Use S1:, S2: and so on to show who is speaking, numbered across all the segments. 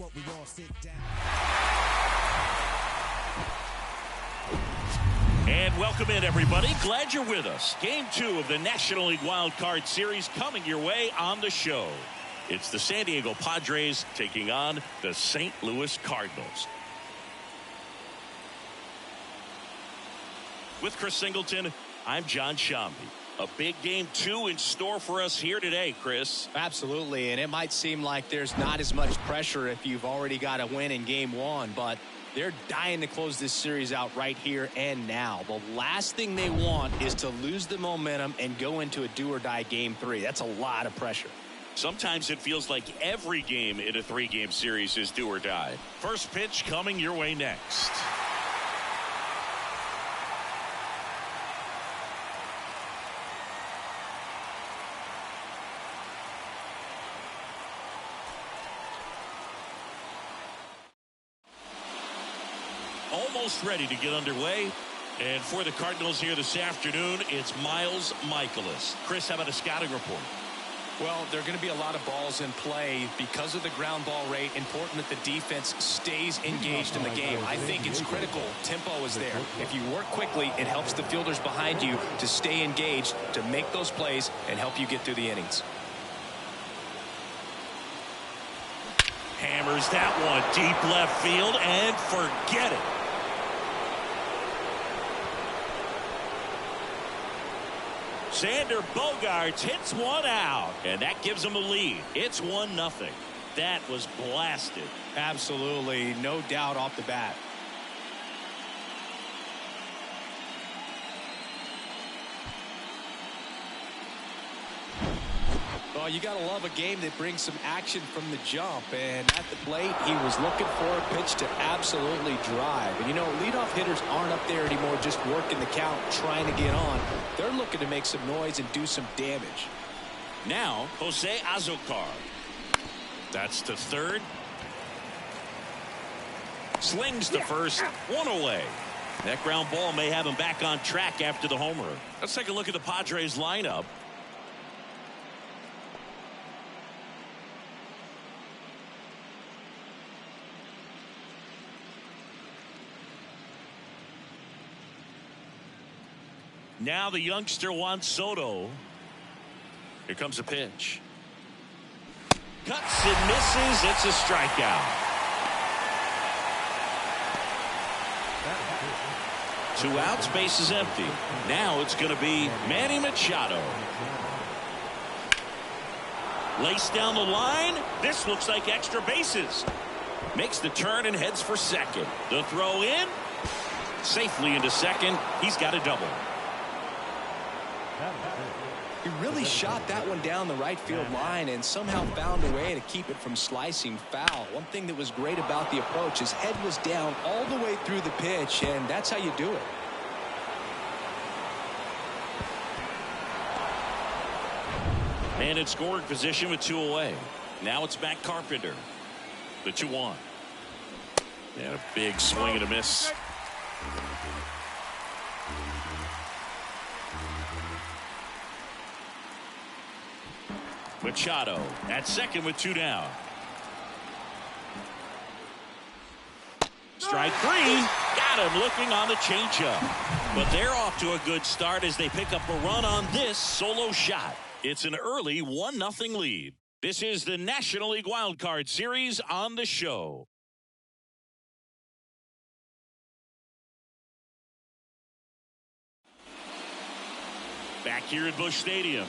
S1: what we all sit down.
S2: And welcome in, everybody. Glad you're with us. Game 2 of the National League Wild Card Series coming your way on the show. It's the San Diego Padres taking on the St. Louis Cardinals. With Chris Singleton, I'm John Shambi. A big game 2 in store for us here today, Chris.
S3: Absolutely, and it might seem like there's not as much pressure if you've already got a win in game 1, but they're dying to close this series out right here and now. The last thing they want is to lose the momentum and go into a do-or-die game 3. That's a lot of pressure.
S2: Sometimes it feels like every game in a 3-game series is do or die. First pitch coming your way next. Almost ready to get underway. And for the Cardinals here this afternoon, it's Miles Michaelis. Chris, how about a scouting report?
S3: Well, there are going to be a lot of balls in play because of the ground ball rate. Important that the defense stays engaged in the game. I think it's critical. Tempo is there. If you work quickly, it helps the fielders behind you to stay engaged, to make those plays, and help you get through the innings.
S2: Hammers that one deep left field and forget it. Xander Bogaerts hits one out, and that gives them a lead. It's 1-0. That was blasted.
S3: Absolutely, no doubt off the bat. Well, you got to love a game that brings some action from the jump. And at the plate, he was looking for a pitch to absolutely drive. And, you know, leadoff hitters aren't up there anymore just working the count, trying to get on. They're looking to make some noise and do some damage.
S2: Now, Jose Azocar. That's to third. Slings to first. One away. That ground ball may have him back on track after the homer. Let's take a look at the Padres lineup. Now the youngster Juan Soto. Here comes a pitch. Cuts and misses. It's a strikeout. 2 outs, base is empty. Now it's going to be Manny Machado. Laced down the line. This looks like extra bases. Makes the turn and heads for second. The throw in. Safely into second. He's got a double.
S3: He really shot that one down the right field line and somehow found a way to keep it from slicing foul. One thing that was great about the approach, his head was down all the way through the pitch, and that's how you do it.
S2: And in scoring position with 2 away. Now it's Matt Carpenter. The 2-1. And a big swing and a miss. Machado at second with 2 down. Strike 3. Got him looking on the changeup. But they're off to a good start as they pick up a run on this solo shot. It's an early 1-0 lead. This is the National League Wild Card Series on the show. Back here at Busch Stadium.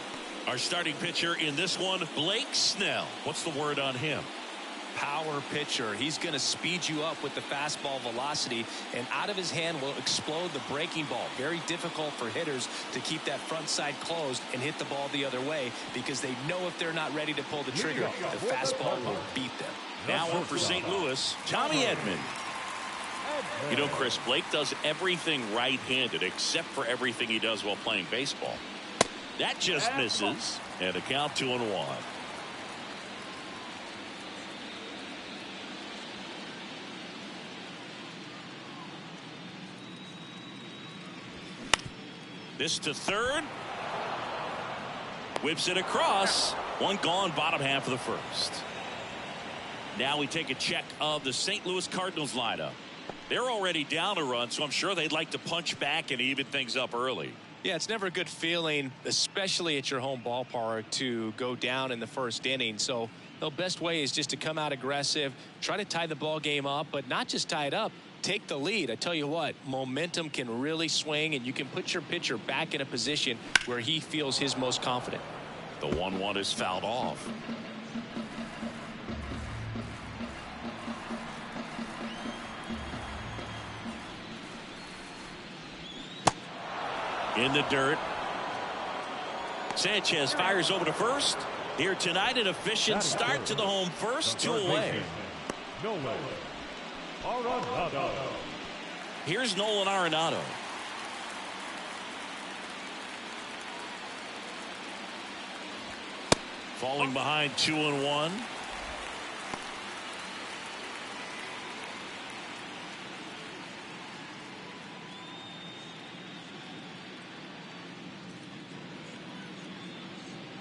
S2: Our starting pitcher in this one, Blake Snell. What's the word on him?
S3: Power pitcher. He's going to speed you up with the fastball velocity, and out of his hand will explode the breaking ball. Very difficult for hitters to keep that front side closed and hit the ball the other way because they know if they're not ready to pull the trigger, the fastball will beat them.
S2: Now up for St. Louis, Tommy Edman. You know, Chris, Blake does everything right-handed except for everything he does while playing baseball. That just misses, and a count 2-1. This to third. Whips it across. One gone, bottom half of the first. Now we take a check of the St. Louis Cardinals lineup. They're already down a run, so I'm sure they'd like to punch back and even things up early.
S3: Yeah, it's never a good feeling, especially at your home ballpark, to go down in the first inning. So the best way is just to come out aggressive, try to tie the ball game up, but not just tie it up, take the lead. I tell you what, momentum can really swing, and you can put your pitcher back in a position where he feels his most confident.
S2: The 1-1 is fouled off. In the dirt. Sanchez fires over to first. Here tonight, an efficient start to the home first, 2 away. Here's Nolan Arenado. Falling behind 2-1.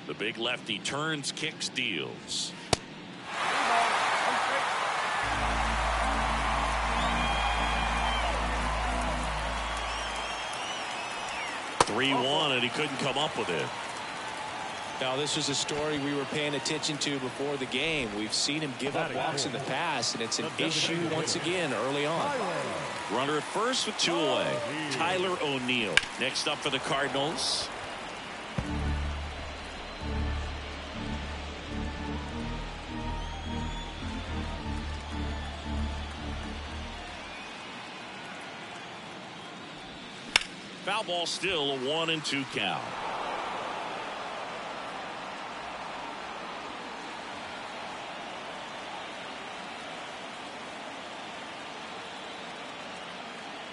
S2: The big lefty turns, kicks, deals. 3-1, and he couldn't come up with it.
S3: Now, this is a story we were paying attention to before the game. We've seen him give up walks in the past, and it's an issue once again early on.
S2: Runner at first with 2 away. Tyler O'Neill next up for the Cardinals. Foul ball, still a 1-2 count.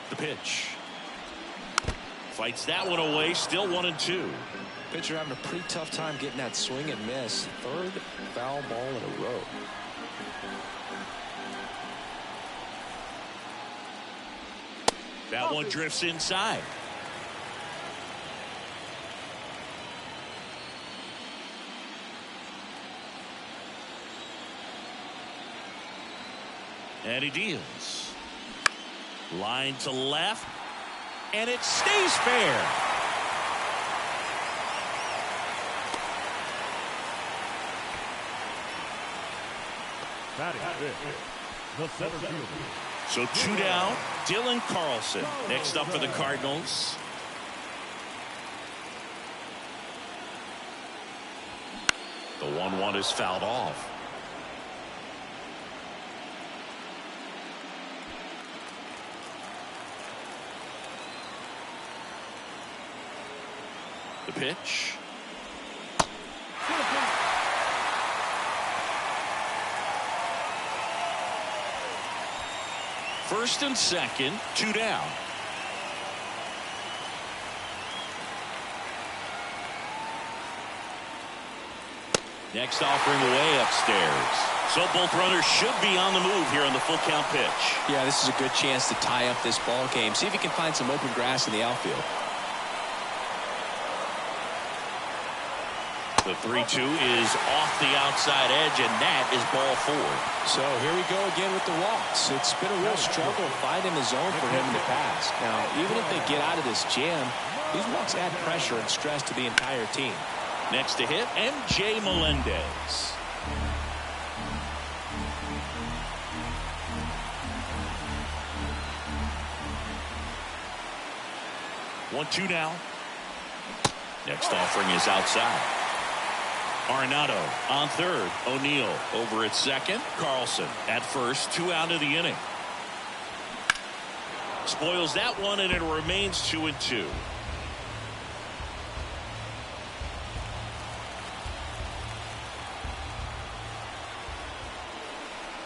S2: The pitch. Fights that one away, still 1-2.
S3: Pitcher having a pretty tough time getting that swing and miss. 3rd foul ball in a row.
S2: That one drifts inside. And he deals. Line to left. And it stays fair.
S1: The center fielder.
S2: So 2 down. Dylan Carlson next up for the Cardinals. The 1-1 is fouled off. The pitch. First and second, 2 down. Next offering away upstairs. So both runners should be on the move here on the full count pitch.
S3: Yeah, this is a good chance to tie up this ball game. See if he can find some open grass in the outfield.
S2: The 3-2 is off the outside edge, and that is ball 4.
S3: So here we go again with the walks. It's been a real struggle finding the zone for him in the past. Now, even if they get out of this jam, these walks add pressure and stress to the entire team.
S2: Next to hit, MJ Melendez. One, 2 now. Next offering is outside. Arenado on third. O'Neill over at second. Carlson at first. 2 out of the inning. Spoils that one, and it remains 2-2.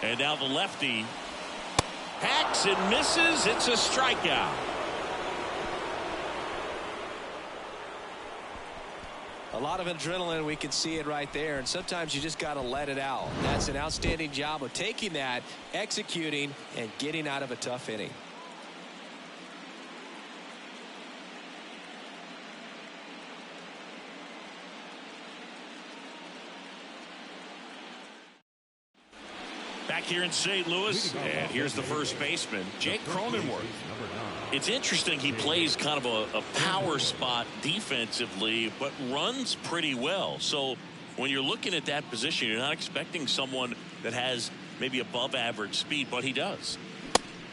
S2: And now the lefty hacks and misses. It's a strikeout.
S3: A lot of adrenaline, we can see it right there, and sometimes you just got to let it out. That's an outstanding job of taking that, executing, and getting out of a tough inning.
S2: Back here in St. Louis, and here's the first baseman, Jake Cronenworth. It's interesting, he plays kind of a power spot defensively, but runs pretty well. So when you're looking at that position, you're not expecting someone that has maybe above average speed, but he does.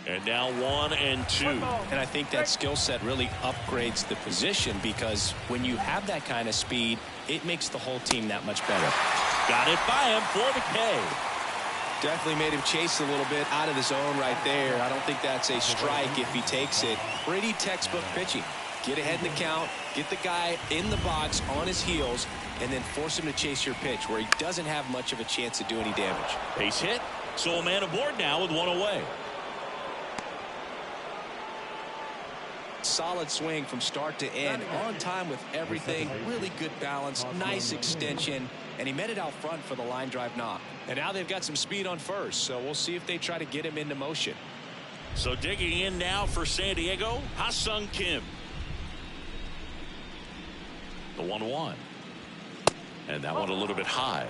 S2: And now 1 and 2.
S3: And I think that skill set really upgrades the position, because when you have that kind of speed, it makes the whole team that much better.
S2: Got it by him for the K.
S3: Definitely made him chase a little bit out of the zone right there. I don't think that's a strike if he takes it. Pretty textbook pitching. Get ahead in the count, get the guy in the box on his heels, and then force him to chase your pitch where he doesn't have much of a chance to do any damage.
S2: Base hit. So a man aboard now with 1 away.
S3: Solid swing from start to end, on time with everything, really good balance, nice extension, and he met it out front for the line drive knock. And now they've got some speed on first, so we'll see if they try to get him into motion.
S2: So digging in now for San Diego, Ha-Sung Kim. The 1-1. And that one a little bit high.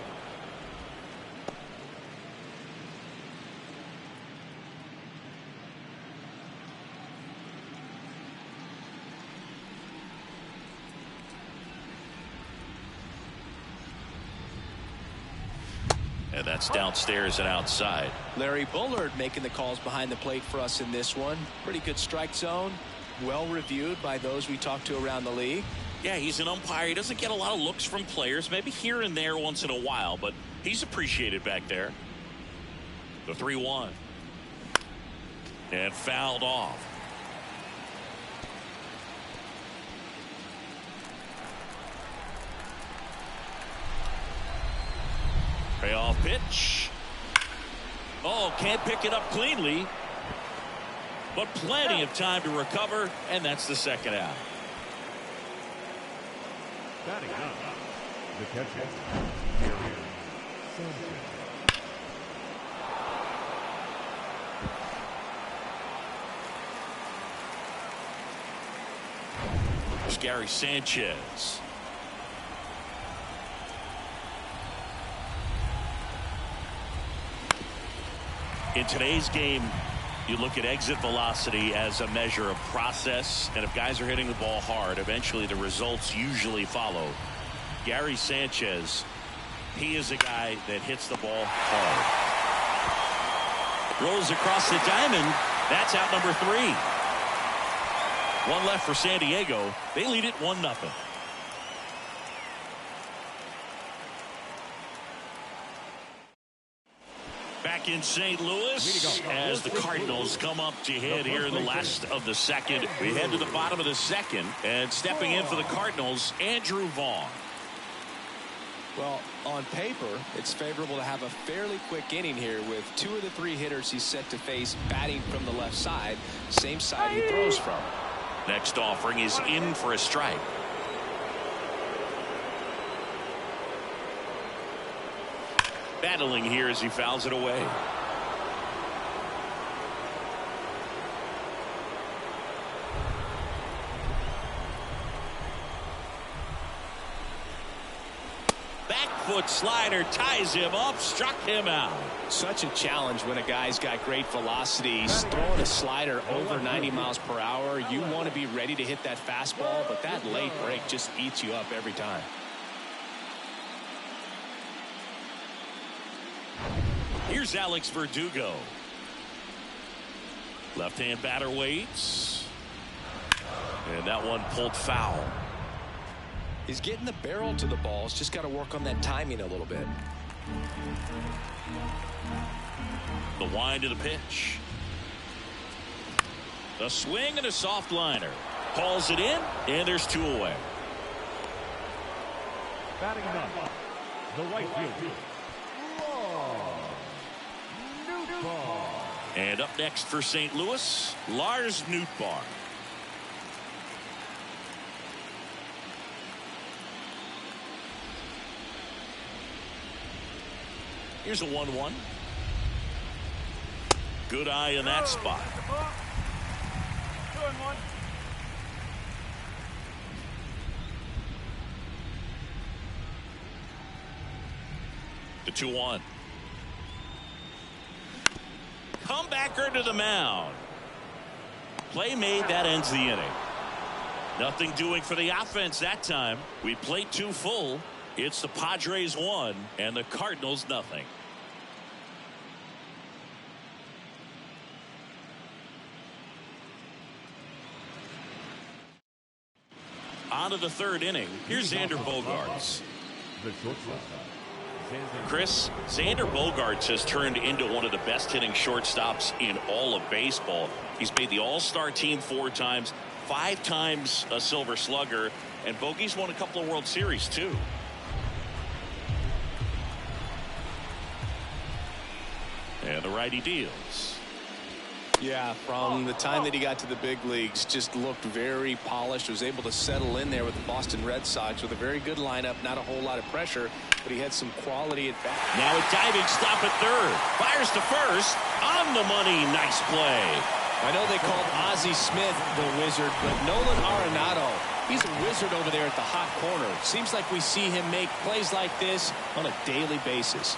S2: And that's downstairs and outside.
S3: Larry Bullard making the calls behind the plate for us in this one. Pretty good strike zone. Well reviewed by those we talked to around the league.
S2: Yeah, he's an umpire. He doesn't get a lot of looks from players, maybe here and there once in a while, but he's appreciated back there. The 3-1. And fouled off. Payoff pitch. Oh, can't pick it up cleanly. But plenty of time to recover, and that's the second out.
S1: Batting up, the catcher,
S2: There's Gary Sanchez. In today's game, you look at exit velocity as a measure of process, and if guys are hitting the ball hard, eventually the results usually follow. Gary Sanchez, he is a guy that hits the ball hard. Rolls across the diamond. That's out number 3. One left for San Diego. They lead it 1-0. Back in St. Louis as the Cardinals come up to hit here in the last of the second. We head to the bottom of the second, and stepping in for the Cardinals, Andrew Vaughn.
S3: Well, on paper, it's favorable to have a fairly quick inning here with 2 of the 3 hitters he's set to face batting from the left side, same side he throws from.
S2: Next offering is in for a strike. Battling here as he fouls it away. Back foot slider ties him up, struck him out.
S3: Such a challenge when a guy's got great velocity. He's throwing a slider over 90 miles per hour. You want to be ready to hit that fastball, but that late break just eats you up every time.
S2: Here's Alex Verdugo. Left-hand batter waits. And that one pulled foul.
S3: He's getting the barrel to the balls. Just got to work on that timing a little bit.
S2: The wind of the pitch. The swing and a soft liner. Calls it in, and there's 2 away.
S1: batting up, the right fielder,
S2: And up next for St. Louis, Lars Nootbaar. Here's a 1-1. Good eye in that spot.
S1: 2-1.
S2: The 2-1. Comebacker to the mound. Play made, that ends the inning. Nothing doing for the offense that time. We played 2 full. It's the Padres 1 and the Cardinals nothing. On to the 3rd inning. Here's Xander Bogaerts.
S1: The shortstop.
S2: Chris, Xander Bogaerts has turned into one of the best hitting shortstops in all of baseball. He's made the All-Star team 4 times, 5 times a Silver Slugger, and Bogey's won a couple of World Series too. And the righty deals.
S3: Yeah, from the time that he got to the big leagues, just looked very polished, was able to settle in there with the Boston Red Sox with a very good lineup, not a whole lot of pressure, but he had some quality at bat.
S2: Now a diving stop at 3rd. Fires to 1st. On the money. Nice play.
S3: I know they called Ozzie Smith the wizard, but Nolan Arenado, he's a wizard over there at the hot corner. Seems like we see him make plays like this on a daily basis.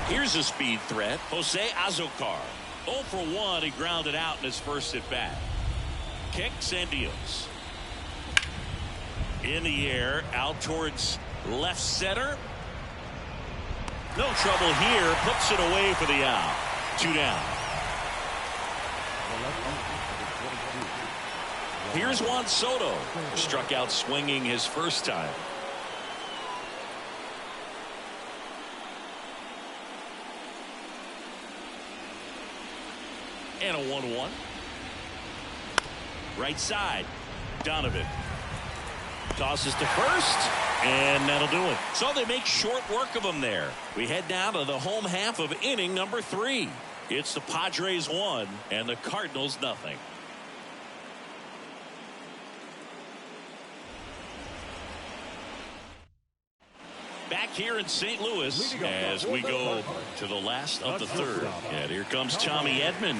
S2: Here's a speed threat. Jose Azocar. 0 for 1. He grounded out in his first at bat. Kicks and deals. In the air, out towards left center. No trouble here. Puts it away for the out. 2 down. Here's Juan Soto. Struck out swinging his first time. And a 1-1. Right side. Donovan. Tosses to first. And that'll do it. So they make short work of him there. We head down to the home half of inning number 3. It's the Padres 1 and the Cardinals nothing. Back here in St. Louis as we go to the last of the 3rd. And here comes Tommy Edman.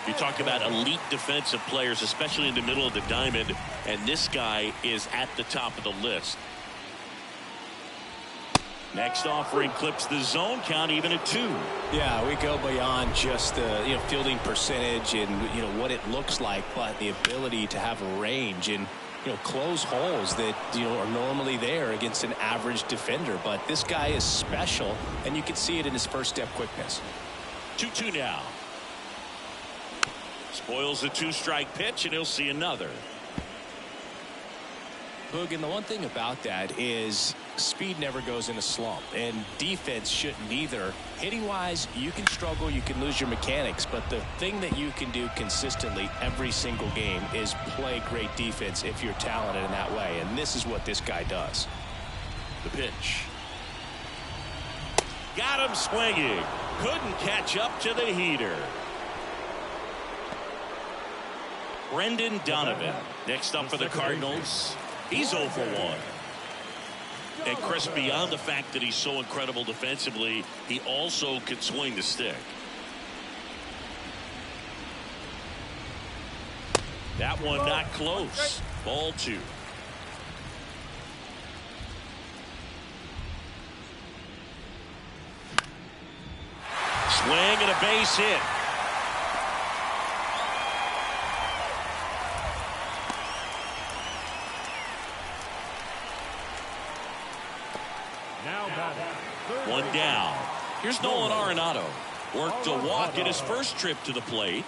S2: You talk about elite defensive players, especially in the middle of the diamond, and this guy is at the top of the list. Next offering clips the zone count even at 2.
S3: Yeah, we go beyond just the fielding percentage and what it looks like, but the ability to have a range and close holes that are normally there against an average defender. But this guy is special, and you can see it in his first step quickness.
S2: 2-2 now. Spoils the 2-strike pitch, and he'll see another.
S3: Boog, and the one thing about that is speed never goes in a slump, and defense shouldn't either. Hitting wise, you can struggle, you can lose your mechanics, but the thing that you can do consistently every single game is play great defense if you're talented in that way, and this is what this guy does.
S2: The pitch. Got him swinging. Couldn't catch up to the heater. Brendan Donovan next up for the Cardinals. He's 0 for 1. And Chris, beyond the fact that he's so incredible defensively, he also can swing the stick. That one not close. Ball 2. Swing and a base hit. One down. Here's Nolan Arenado. Worked a walk in his first trip to the plate.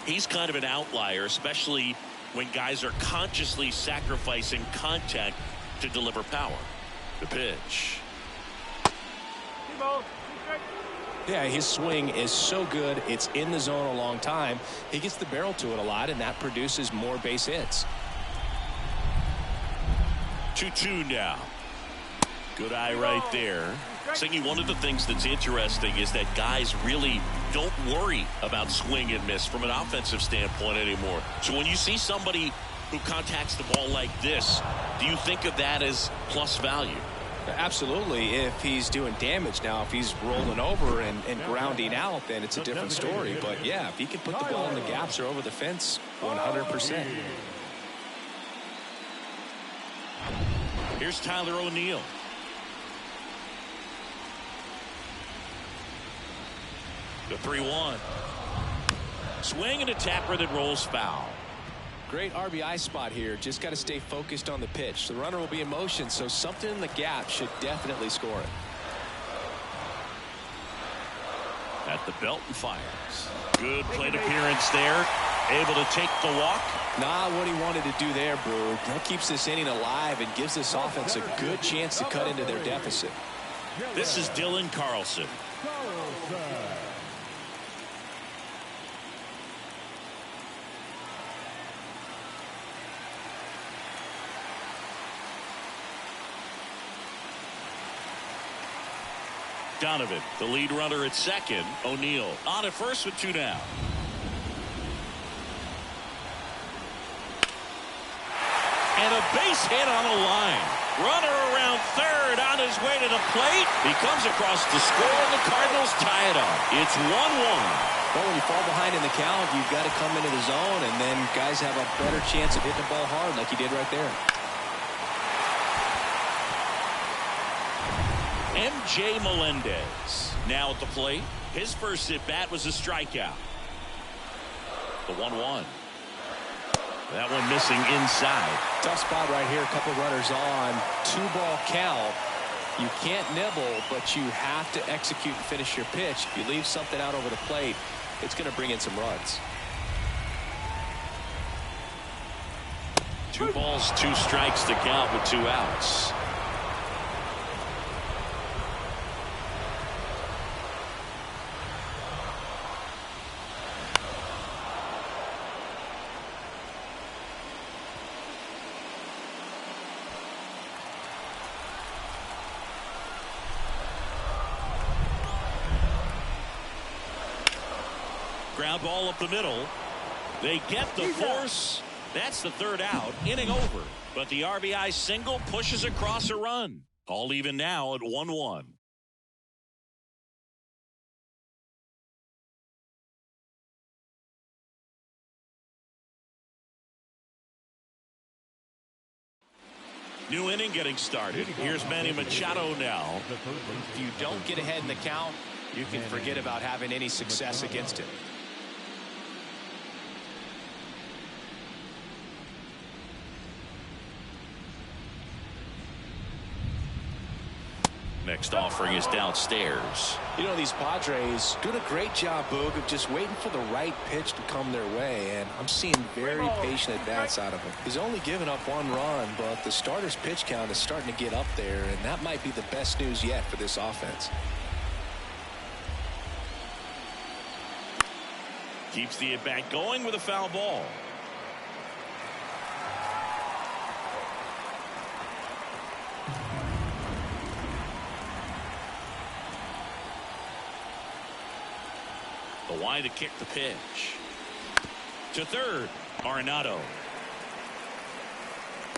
S2: He's kind of an outlier, especially when guys are consciously sacrificing contact to deliver power. The pitch.
S3: Yeah, his swing is so good. It's in the zone a long time. He gets the barrel to it a lot, and that produces more base hits.
S2: 2-2 now. Good eye right there. Singy, one of the things that's interesting is that guys really don't worry about swing and miss from an offensive standpoint anymore. So when you see somebody who contacts the ball like this, do you think of that as plus value?
S3: Absolutely, if he's doing damage. Now, if he's rolling over and grounding out, then it's a different story. But, yeah, if he can put the ball in the gaps or over the fence, 100%.
S2: Here's Tyler O'Neill. The 3-1. Swing and a tapper that rolls foul.
S3: Great RBI spot here. Just got to stay focused on the pitch. The runner will be in motion, so something in the gap should definitely score it.
S2: At the belt and fires. Good plate appearance there. Able to take the walk.
S3: Not what he wanted to do there, Boog. That keeps this inning alive and gives this offense a good chance to cut into their deficit.
S2: This is Dylan Carlson. Donovan, the lead runner at second. O'Neill on at first with 2 down. And a base hit on a line. Runner around third on his way to the plate. He comes across to score, and the Cardinals tie it up. It's 1-1.
S3: Well, when you fall behind in the count, you've got to come into the zone, and then guys have a better chance of hitting the ball hard like he did right there.
S2: MJ Melendez now at the plate. His first at bat was a strikeout. The 1-1. That one missing inside.
S3: Tough spot right here. A couple runners on. 2-ball count. You can't nibble, but you have to execute and finish your pitch. If you leave something out over the plate, it's going to bring in some runs.
S2: 2 balls, 2 strikes to count with 2 outs. Ground ball up the middle. They get the force. That's the 3rd out. Inning over. But the RBI single pushes across a run. All even now at 1-1. New inning getting started. Here's Manny Machado now.
S3: If you don't get ahead in the count, you can forget about having any success against it.
S2: Next offering is downstairs.
S3: You know, these Padres doing a great job, Boog, of just waiting for the right pitch to come their way, and I'm seeing very patient at-bats out of him. He's only given up 1 run, but the starter's pitch count is starting to get up there, and that might be the best news yet for this offense.
S2: Keeps the at-bat going with a foul ball. The wide to kick the pitch. To third, Arenado.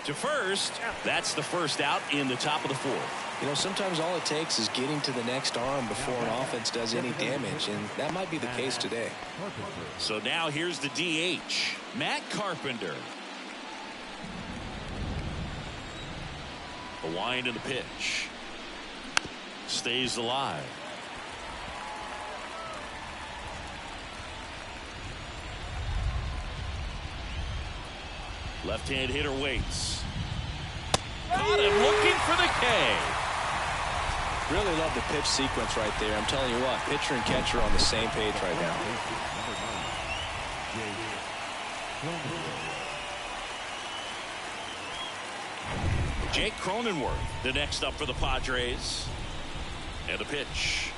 S2: To first, that's the first out in the top of the 4th.
S3: You know, sometimes all it takes is getting to the next arm before an offense does any damage, and that might be the case today.
S2: So now here's the DH, Matt Carpenter. The wind and the pitch. Stays alive. Left-hand hitter waits. Caught him looking for the K.
S3: Really love the pitch sequence right there. I'm telling you what, pitcher and catcher are on the same page right now.
S2: Jake Cronenworth, the next up for the Padres. And a pitch.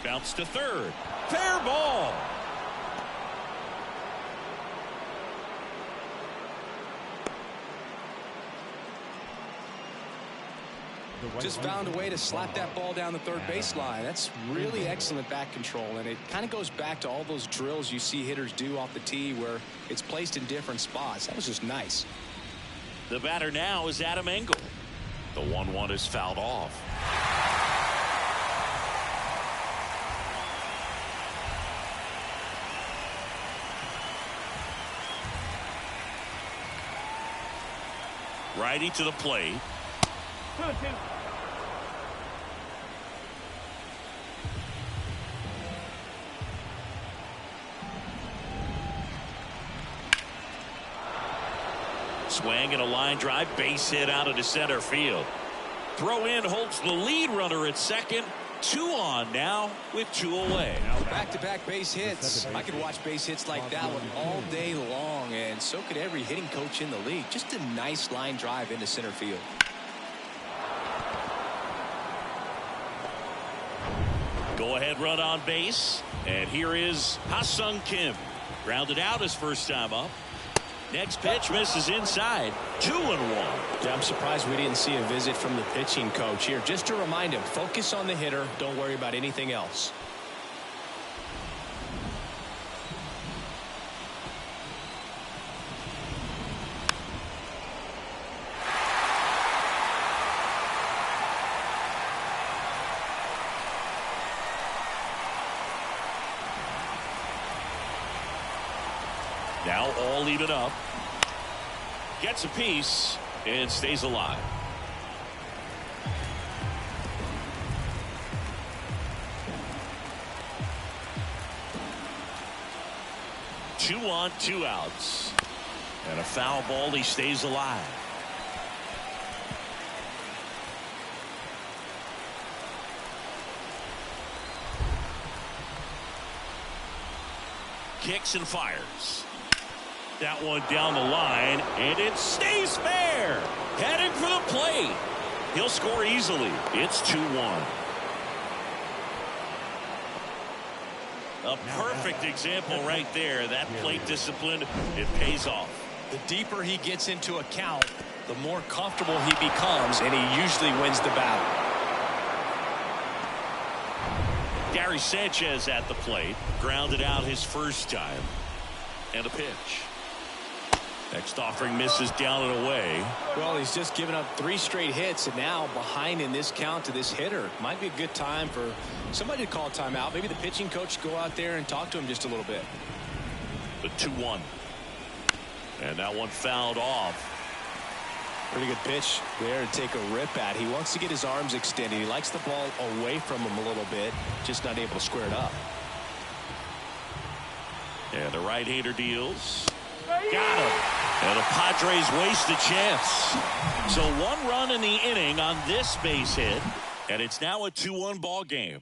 S2: Bounce to third. Fair ball.
S3: Just found a way to slap that ball down the third baseline. That's really excellent bat control, and it kind of goes back to all those drills you see hitters do off the tee where it's placed in different spots. That was just nice.
S2: The batter now is Adam Engel. The 1-1 is fouled off. Righty to the plate. Swing and a line drive, base hit out into center field. Throw in holds the lead runner at second. 2 on now with 2 away.
S3: Back-to-back base hits. I could watch base hits like that one all day long, and so could every hitting coach in the league. Just a nice line drive into center field.
S2: Go ahead run on base, and here is Ha-Sung Kim. Grounded out his first time up. Next pitch misses inside. 2-1.
S3: Yeah, I'm surprised we didn't see a visit from the pitching coach here. Just to remind him, focus on the hitter. Don't worry about anything else.
S2: Now all even up. Gets a piece and stays alive. Two on, 2 outs. And a foul ball. He stays alive. Kicks and fires. That one down the line, and it stays fair. Heading for the plate. He'll score easily. It's 2-1. A perfect example right there. That plate discipline, it pays off.
S3: The deeper he gets into a count, the more comfortable he becomes, and he usually wins the battle.
S2: Gary Sanchez at the plate. Grounded out his first time. And a pitch. Next offering misses down and away.
S3: Well, he's just given up 3 straight hits, and now behind in this count to this hitter. Might be a good time for somebody to call a timeout. Maybe the pitching coach go out there and talk to him just a little bit.
S2: The 2-1. And that one fouled off.
S3: Pretty good pitch there to take a rip at. He wants to get his arms extended. He likes the ball away from him a little bit, just not able to square it up.
S2: And the right-hander deals. Got him. And the Padres waste a chance. So 1 run in the inning on this base hit, and it's now a 2-1 ball game.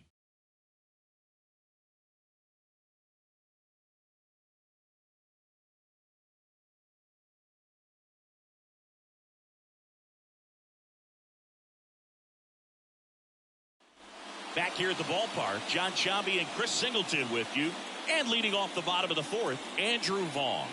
S2: Back here at the ballpark, John Sciambi and Chris Singleton with you. And leading off the bottom of the 4th, Andrew Vaughn.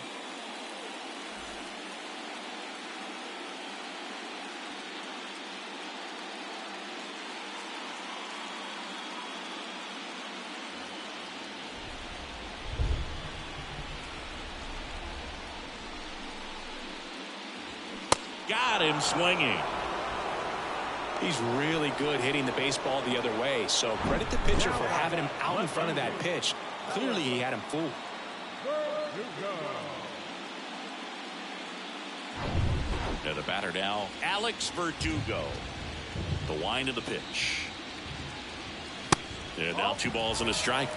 S2: Got him swinging.
S3: He's really good hitting the baseball the other way, so credit the pitcher for having him out in front of that pitch. Clearly he had him fooled.
S2: And the batter now, Alex Verdugo. The wind of the pitch. And now 2 balls and a strike.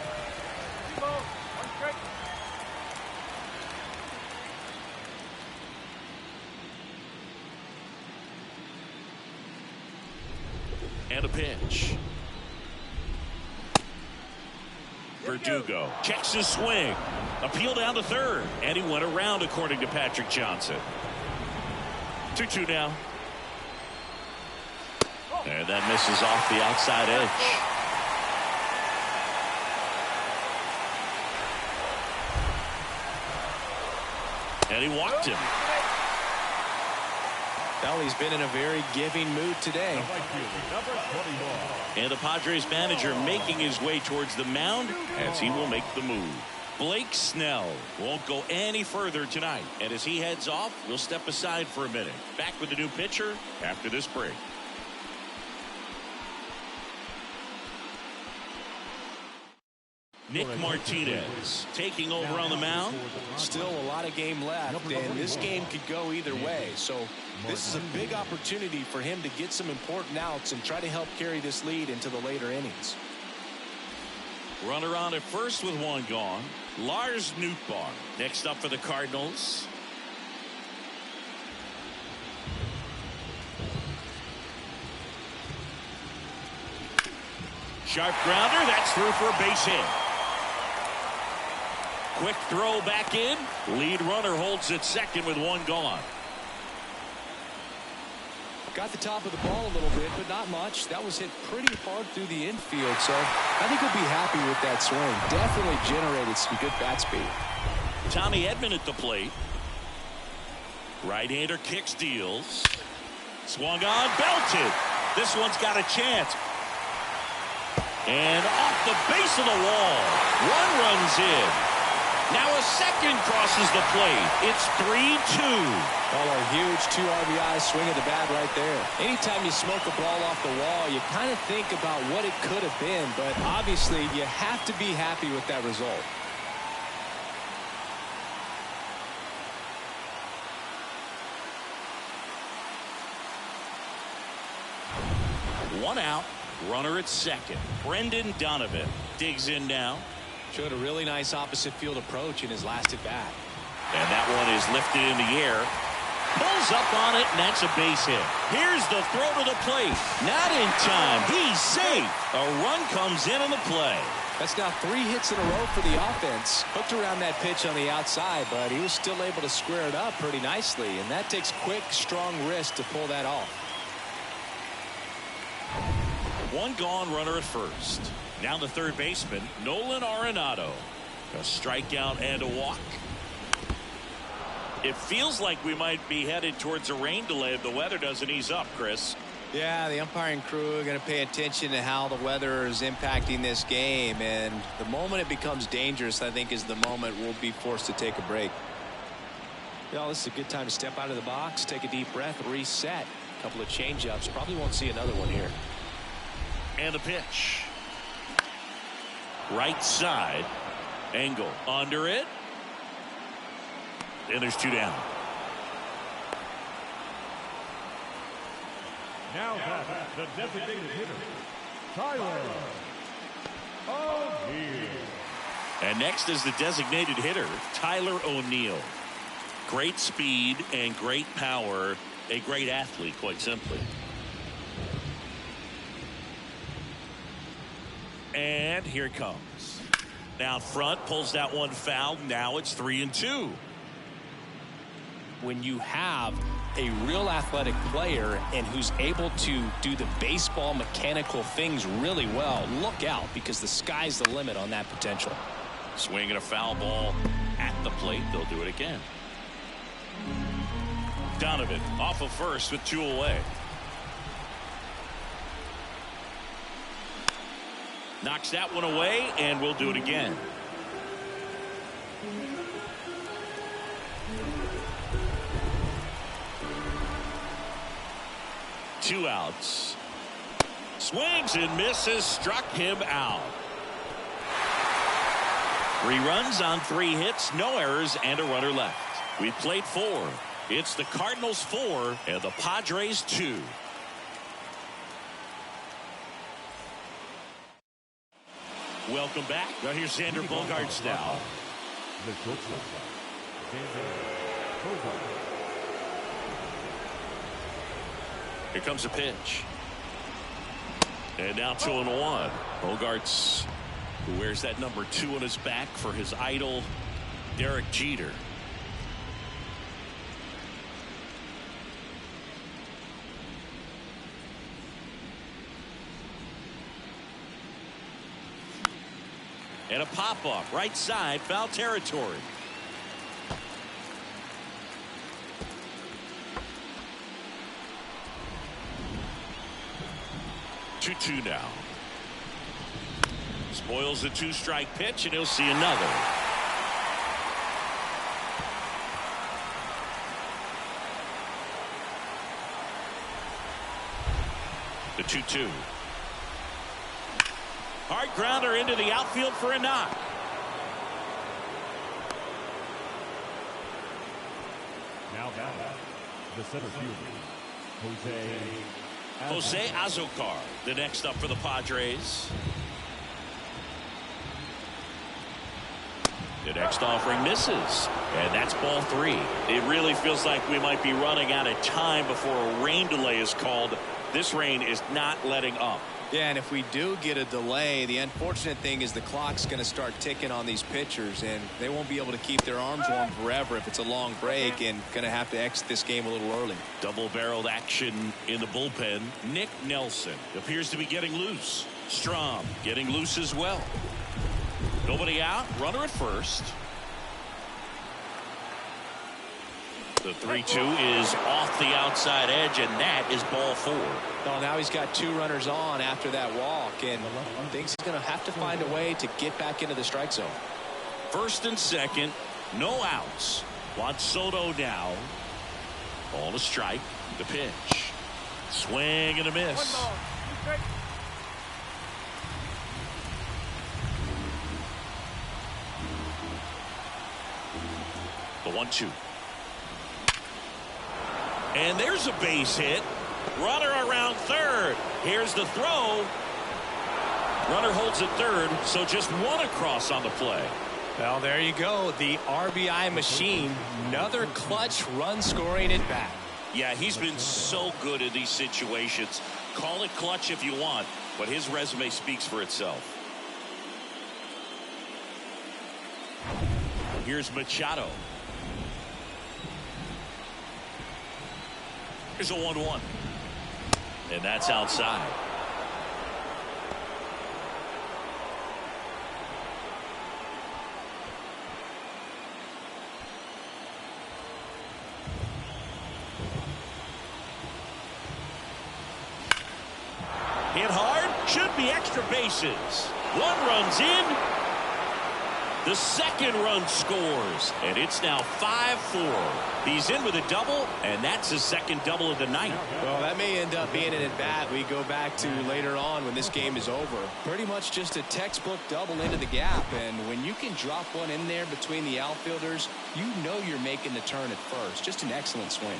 S2: And a pitch. Verdugo checks his swing. Appeal down to third. And he went around, according to Patrick Johnson. 2-2 now. And that misses off the outside edge. And he walked him.
S3: Well, he's been in a very giving mood today.
S2: And the Padres manager making his way towards the mound as he will make the move. Blake Snell won't go any further tonight. And as he heads off, we'll step aside for a minute. Back with the new pitcher after this break. Nick Martinez taking over on the mound.
S3: Still a lot of game left, and this game could go either way. So this is a big opportunity for him to get some important outs and try to help carry this lead into the later innings.
S2: Runner on at first with 1 gone. Lars Nootbaar next up for the Cardinals. Sharp grounder. That's through for a base hit. Quick throw back in. Lead runner holds at second with one gone.
S3: Got the top of the ball a little bit, but not much. That was hit pretty hard through the infield, so I think he'll be happy with that swing. Definitely generated some good bat speed.
S2: Tommy Edman at the plate. Right-hander kicks, deals. Swung on, belted. This one's got a chance. And off the base of the wall. One runs in. Now a second crosses the plate. It's 3-2.
S3: Oh, a huge 2 RBI swing of the bat right there. Anytime you smoke a ball off the wall, you kind of think about what it could have been, but obviously you have to be happy with that result.
S2: One out, runner at second. Brendan Donovan digs in now.
S3: Showed a really nice opposite field approach in his last at bat.
S2: And that one is lifted in the air. Pulls up on it, and that's a base hit. Here's the throw to the plate. Not in time. He's safe. A run comes in on the play.
S3: That's now 3 hits in a row for the offense. Hooked around that pitch on the outside, but he was still able to square it up pretty nicely. And that takes quick, strong wrist to pull that off.
S2: One gone, runner at first. Now the third baseman, Nolan Arenado. A strikeout and a walk. It feels like we might be headed towards a rain delay if the weather doesn't ease up, Chris.
S3: Yeah, the umpiring crew are going to pay attention to how the weather is impacting this game. And the moment it becomes dangerous, I think, is the moment we'll be forced to take a break. Well, this is a good time to step out of the box, take a deep breath, reset. A couple of change-ups. Probably won't see another one here.
S2: And the pitch. Right side. Angle under it. And there's 2 down.
S1: Now back, the designated hitter, Tyler O'Neill.
S2: And next is the designated hitter, Tyler O'Neill. Great speed and great power. A great athlete, quite simply. And here it comes. Down front, pulls that one foul. Now it's 3-2.
S3: When you have a real athletic player and who's able to do the baseball mechanical things really well, look out, because the sky's the limit on that potential.
S2: Swinging a foul ball at the plate. They'll do it again. Donovan off of first with 2 away. Knocks that one away, and we'll do it again. Two outs. Swings and misses. Struck him out. 3 runs on 3 hits, no errors, and a runner left. We've played 4. It's the Cardinals 4 and the Padres 2. Welcome back. Now here's Xander Bogaerts now.
S1: The shortstop, Xander Bogaerts.
S2: Here comes a pitch. And now 2-1. Bogaerts, who wears that number 2 on his back for his idol, Derek Jeter. And a pop-up, right side, foul territory. Two now. Spoils the 2-strike pitch, and he'll see another. The 2-2. Hard grounder into the outfield for a knock.
S1: Now back, the center fielder,
S2: Jose Azocar, the next up for the Padres. The next offering misses, and that's ball 3. It really feels like we might be running out of time before a rain delay is called. This rain is not letting up.
S3: Yeah, and if we do get a delay, the unfortunate thing is the clock's going to start ticking on these pitchers, and they won't be able to keep their arms warm forever if it's a long break, and going to have to exit this game a little early.
S2: Double-barreled action in the bullpen. Nick Nelson appears to be getting loose. Strom getting loose as well. Nobody out. Runner at first. The 3-2 is off the outside edge, and that is ball 4.
S3: Oh, now he's got 2 runners on after that walk, and thinks he's going to have to find a way to get back into the strike zone.
S2: First and second, no outs. Juan Soto down. Ball to strike. The pitch. Swing and a miss. The 1-2. And there's a base hit. Runner around third. Here's the throw. Runner holds at third, so just 1 across on the play.
S3: Well, there you go. The RBI machine. Another clutch run scoring at bat.
S2: Yeah, he's been so good in these situations. Call it clutch if you want, but his resume speaks for itself. Here's Machado. Here's a 1-1. And that's outside. Hit hard. Should be extra bases. 1 runs in. The second run scores, and it's now 5-4. He's in with a double, and that's his second double of the night.
S3: Well, that may end up being an at-bat we go back to later on when this game is over. Pretty much just a textbook double into the gap, and when you can drop one in there between the outfielders, you know you're making the turn at first. Just an excellent swing.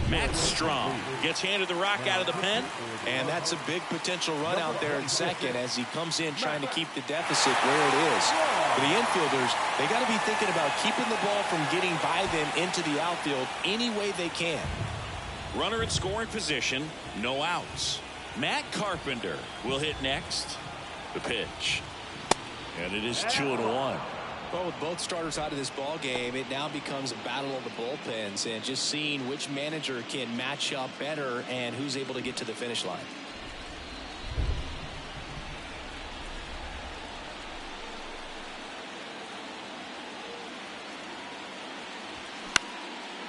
S2: Matt Strom gets handed the rock out of the pen.
S3: And that's a big potential run out there in second as he comes in trying to keep the deficit where it is. For the infielders, they got to be thinking about keeping the ball from getting by them into the outfield any way they can.
S2: Runner in scoring position, no outs. Matt Carpenter will hit next. The pitch. And it is 2-1.
S3: Well, with both starters out of this ball game, it now becomes a battle of the bullpens and just seeing which manager can match up better and who's able to get to the finish line.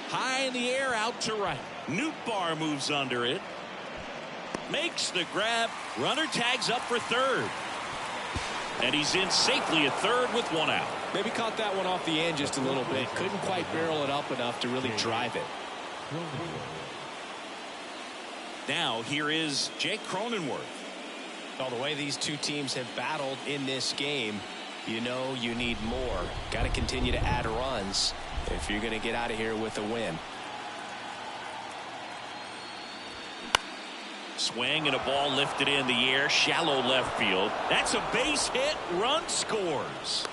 S2: High in the air, out to right. Nootbaar moves under it. Makes the grab. Runner tags up for third. And he's in safely at third with 1 out.
S3: Maybe caught that one off the end just a little bit. Couldn't quite barrel it up enough to really drive it.
S2: Now here is Jake Cronenworth.
S3: Well, the way these two teams have battled in this game, you know you need more. Got to continue to add runs if you're going to get out of here with a win.
S2: Swing and a ball lifted in the air, shallow left field. That's a base hit. Run scores.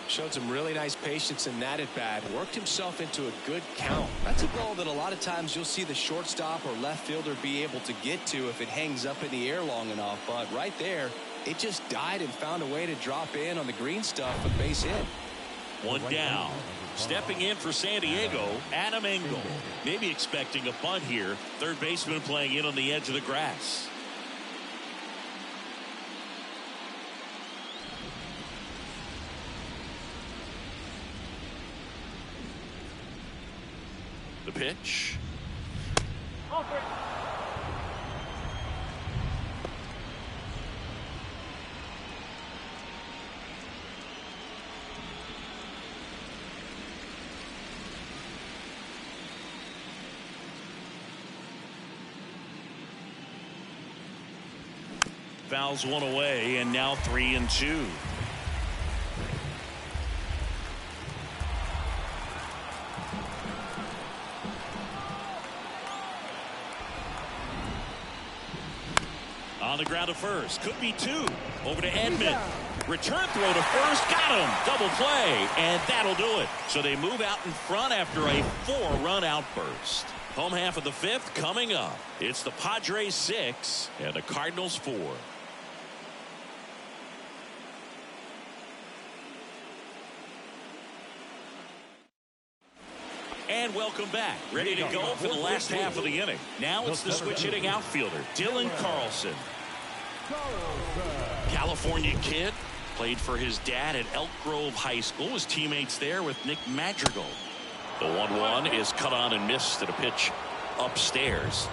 S3: Showed some really nice patience in that at bat. Worked himself into a good count. That's a ball that a lot of times you'll see the shortstop or left fielder be able to get to if it hangs up in the air long enough. But right there, it just died and found a way to drop in on the green stuff with base hit.
S2: 1 down. Stepping in for San Diego, Adam Engel. Maybe expecting a bunt here. Third baseman playing in on the edge of the grass. The pitch. Fouls 1 away, and now 3-2. On the ground to first. Could be 2. Over to Edman. Return throw to first. Got him. Double play. And that'll do it. So they move out in front after a 4-run outburst. Home half of the 5th coming up. It's the Padres 6 and the Cardinals 4. And welcome back. Ready to go for the last half of the inning. Now it's the switch hitting outfielder, Dylan Carlson. California kid. Played for his dad at Elk Grove High School. His teammates there with Nick Madrigal. The 1-1 is cut on and missed at a pitch upstairs.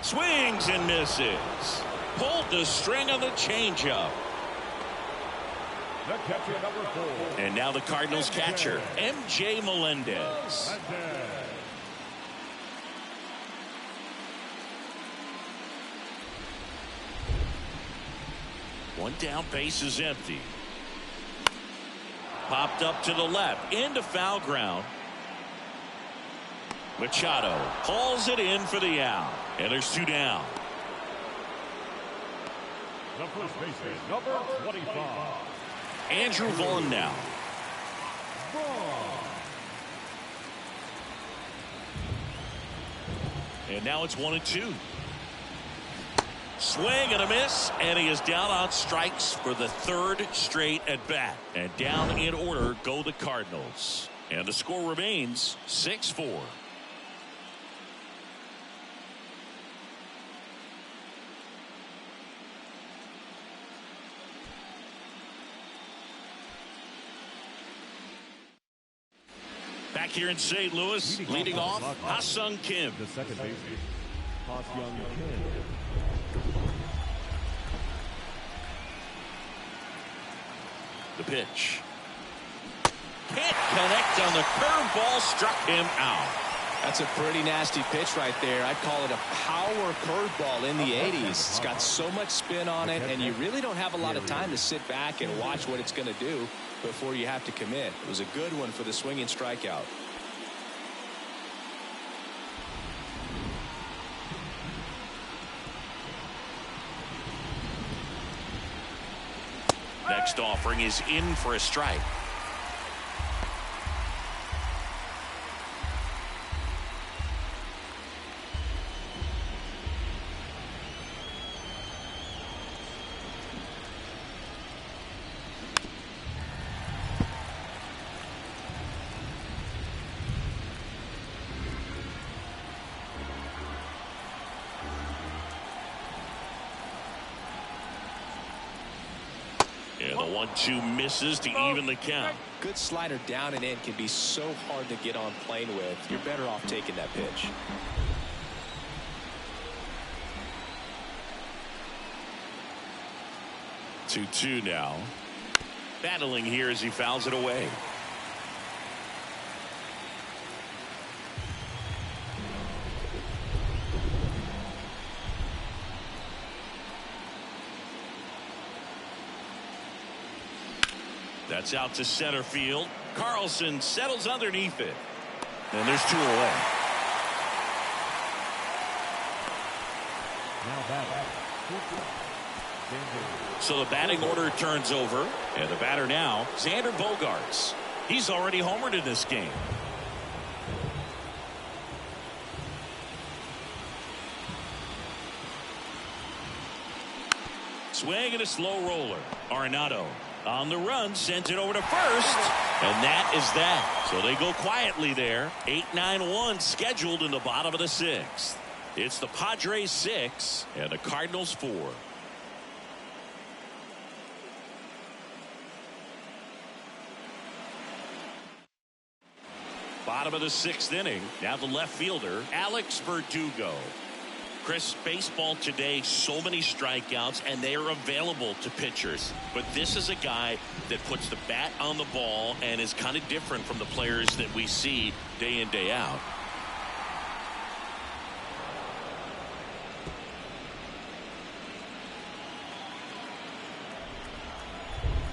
S2: Swings and misses. Pulled the string on the changeup.
S1: The catcher, number 4.
S2: And now the Cardinals catcher, M.J. Melendez. One down, base is empty. Popped up to the left, into foul ground. Machado hauls it in for the out. And there's 2 down.
S1: The first baseman, number 25.
S2: Andrew Vaughn now. And now it's 1-2. Swing and a miss, and he is down on strikes for the 3rd straight at bat. And down in order go the Cardinals. And the score remains 6-4. Back here in St. Louis, leading off, Ha-Sung Kim.
S1: The second baseman, Ha-Sung Kim.
S2: The pitch. Can't connect on the curveball, struck him out.
S3: That's a pretty nasty pitch right there. I'd call it a power curveball in the 80s. It's got so much spin on it, and you really don't have a lot of time to sit back and watch what it's going to do before you have to commit. It was a good one for the swinging strikeout.
S2: Next offering is in for a strike. And the 1-2 misses to even the count.
S3: Good slider down and in can be so hard to get on plane with. You're better off taking that pitch.
S2: Two now. Battling here as he fouls it away. That's out to center field. Carlson settles underneath it. And there's 2 away. So the batting order turns over. And the batter now, Xander Bogaerts. He's already homered in this game. Swing and a slow roller. Arenado on the run, sends it over to first, and that is that. So they go quietly there. 8-9-1 scheduled in the bottom of the 6th. It's the Padres 6 and the Cardinals 4. Bottom of the 6th inning. Now the left fielder, Alex Verdugo. Chris, baseball today, so many strikeouts, and they are available to pitchers. But this is a guy that puts the bat on the ball and is kind of different from the players that we see day in, day out.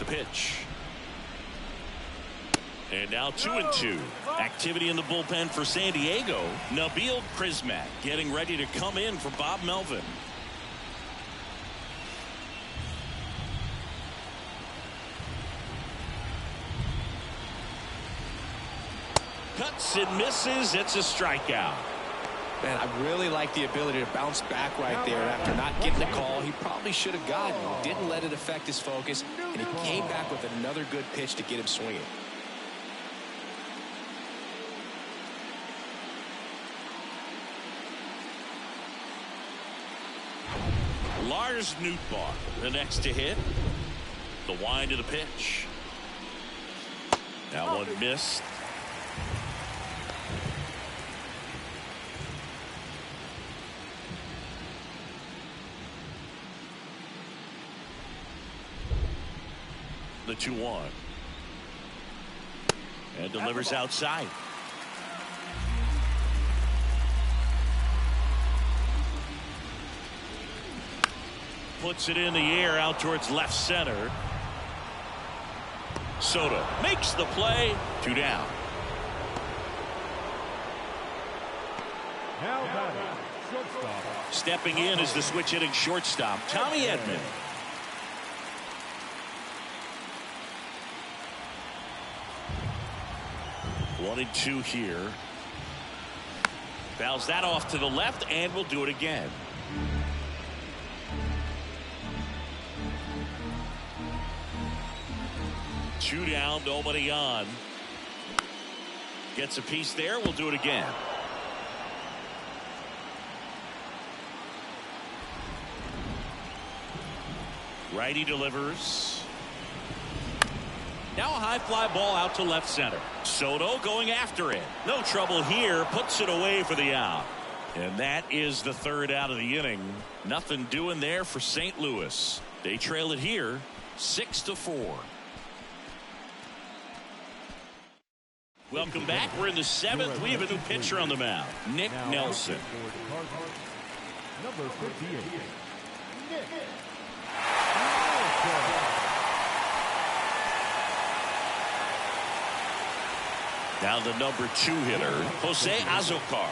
S2: The pitch. And now 2-2. Activity in the bullpen for San Diego. Nabil Prismac getting ready to come in for Bob Melvin. Cuts and misses. It's a strikeout.
S3: Man, I really like the ability to bounce back right there after not getting the call he probably should have gotten. Didn't let it affect his focus, and he came back with another good pitch to get him swinging.
S2: Lars Nootbaar, the next to hit. The wind of the pitch. That one missed. The 2-1. And delivers outside. Puts it in the air out towards left center. Soto makes the play. 2 down.
S1: Now batting, shortstop.
S2: Stepping in is the switch hitting shortstop, Tommy Edman. 1-2 here. Fouls that off to the left, and will do it again. Two down, nobody on. Gets a piece there, we'll do it again. Righty delivers. Now a high fly ball out to left center. Soto going after it. No trouble here. Puts it away for the out. And that is the third out of the inning. Nothing doing there for St. Louis. They trail it here 6-4. Welcome back. We're in the 7th. We have a new pitcher on the mound. Nick Nelson.
S1: Number 58. Nick.
S2: Now the number 2 hitter, Jose Azocar.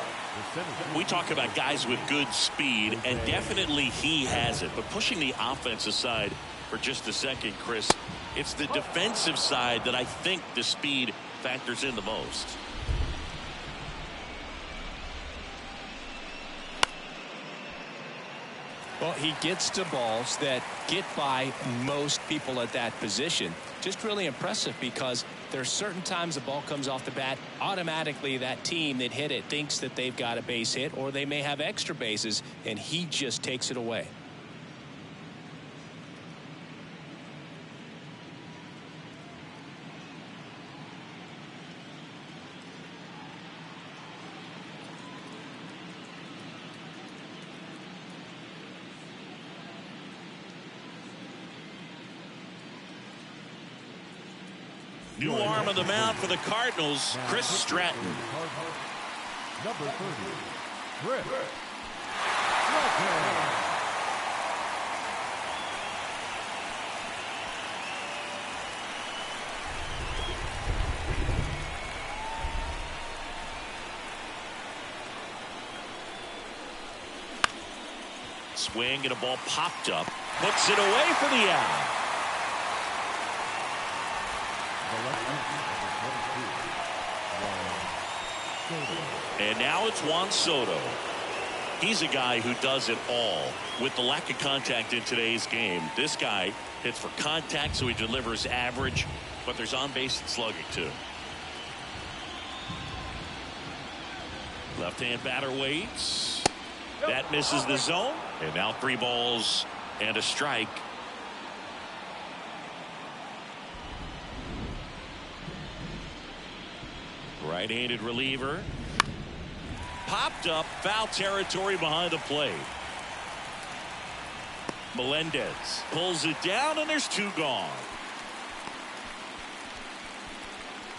S2: We talk about guys with good speed, and definitely he has it. But pushing the offense aside for just a second, Chris, it's the defensive side that I think the speed factors in the most.
S3: Well, he gets to balls that get by most people at that position. Just really impressive because there are certain times the ball comes off the bat, automatically that team that hit it thinks that they've got a base hit, or they may have extra bases, and he just takes it away.
S2: New arm on the mound for the Cardinals, Chris Stratton.
S1: Number 30, Chris Stratton.
S2: Swing and a ball popped up. Puts it away for the out. And now it's Juan Soto. He's a guy who does it all. With the lack of contact in today's game, this guy hits for contact, so he delivers average, but there's on-base and slugging too. Left-hand batter waits. That misses the zone. And now 3 balls and a strike. Right-handed reliever. Popped up, foul territory behind the plate. Melendez pulls it down, and there's 2 gone.